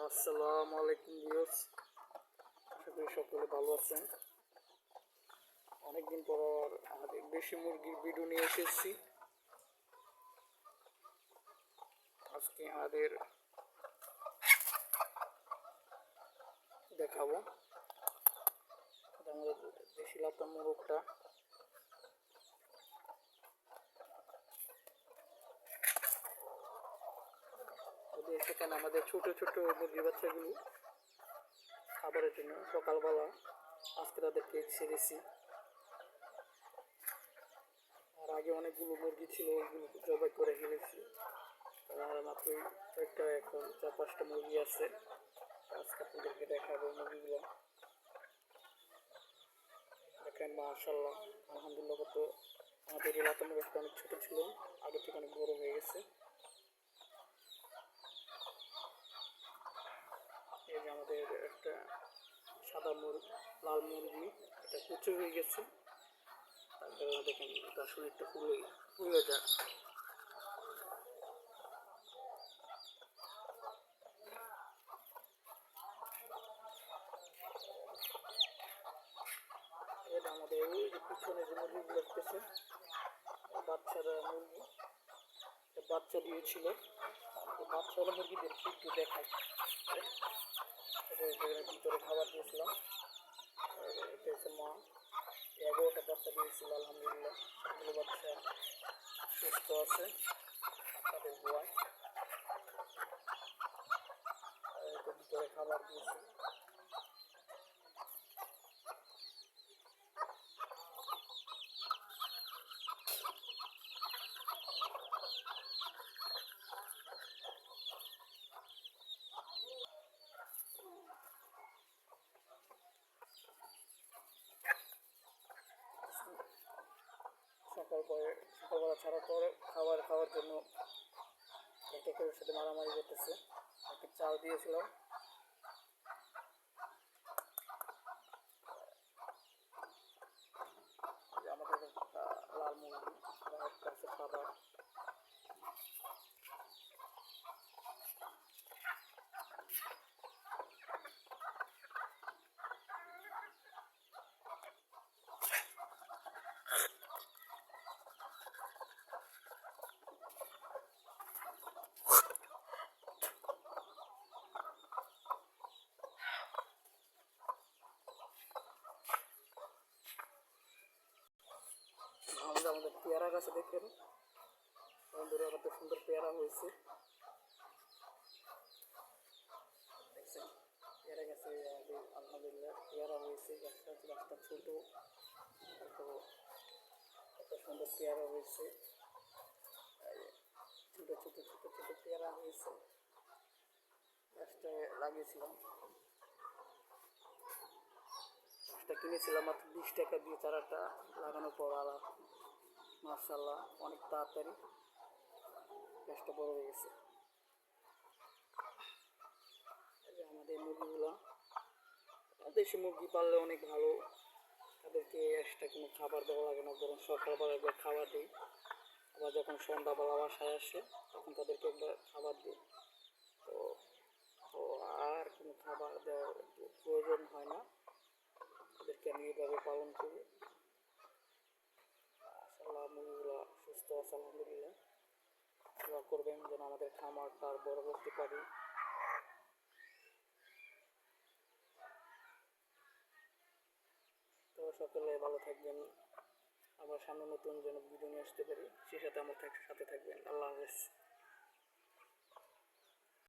আসসালামু আলাইকুম ভিউয়ার্স, আশা করি সকলে ভালো আছেন। অনেকদিন পর আমাদের দেশি মুরগির ভিডিও নিয়ে এসেছি। আজকে আমাদের দেখাবো আমাদের দেশি লাতা মোরগটা। সেখানে আমাদের ছোট ছোট মুরগির বাচ্চাগুলো খাবারের জন্য সকালবেলা আজকে তাদেরকে ছেড়েছি। আর আগে অনেকগুলো মুরগি ছিল, ওইগুলো জবাই করে ফেলেছি। আর মাত্র একটা এখন 4-5টা মুরগি আছে। আজকে আপনাদেরকে দেখাবো মুরগিগুলো। দেখেন মাশাআল্লাহ, আলহামদুলিল্লাহ, কত আমাদের এই লাতা মুরগিটা অনেক ছোটো ছিল, আগে থেকে অনেক বড় হয়ে গেছে। এই যে আমাদের একটা সাদা মুরগি, লাল মুরগি, এটা কুচো হয়ে গেছে। তারপরে দেখেন তার শরীরটা ফুলে যায়। এটা আমাদের ওই যে পিছনে যে মুরগিগুলো দেখতেছে, বাচ্চারা মুরগি, বাচ্চা দিয়েছিল। বাচ্চারা মুরগিদেরকে একটু দেখাই, ভিতরে খাবার দিয়েছিলাম। এটা হচ্ছে মা, 11টা বাচ্চা দিয়েছিল। আলহামদুলিল্লাহ, সবগুলো বাচ্চা সুস্থ আছে তাদের দোয়ায়। এটা ভিতরে খাবার দিয়েছি। সকালবেলা ছাড়ার পর খাওয়ার জন্য একটা কেউ সাথে মারামারি করতেছে। একটা চাল দিয়েছিলাম। আমাদের একটা লাল মুরগি, একটা আছে সাদা। আমাদের পেয়ারা গাছে দেখেন বন্ধুরা, কত সুন্দর পেয়ারা হয়েছে। দেখছেন পেয়ারা গাছে আলহামদুলিল্লাহ পেয়ারা হয়েছে। গাছটা ছোট, কত সুন্দর পেয়ারা হয়েছে। ছোট ছোট ছোট ছোট পেয়ারা হয়েছে। গাছটা লাগিয়েছিলাম, গাছটা কিনেছিলাম মাত্র 20 টাকা দিয়ে। চারাটা লাগানোর পর মাশাআল্লাহ অনেক তাড়াতাড়ি গাছটা বড় হয়ে গেছে। আমাদের মুরগিগুলো, দেশি মুরগি পাললে অনেক ভালো। তাদেরকে এক্সট্রা কোনো খাবার দেওয়া লাগে না, বরং সকালবেলা একবার খাবার দিই। আবার যখন সন্ধ্যাবেলা বাসায় আসে তখন তাদেরকে একবার খাবার দিই। তো আর কোনো খাবার দেওয়ার প্রয়োজন হয় না। তাদেরকে আমি এইভাবে পালন করি। মাশাআল্লাহ, মুরগিগুলো সুস্থ আছে আলহামদুলিল্লাহ। দোয়া করবেন যেন আমাদের খামারটা আর বড় করতে পারি। তো সকলে ভালো থাকবেন। আবার সামনে নতুন যেন ভিডিও নিয়ে আসতে পারি, সে সাথে আমার সাথে থাকবেন। আল্লাহ হাফেজ।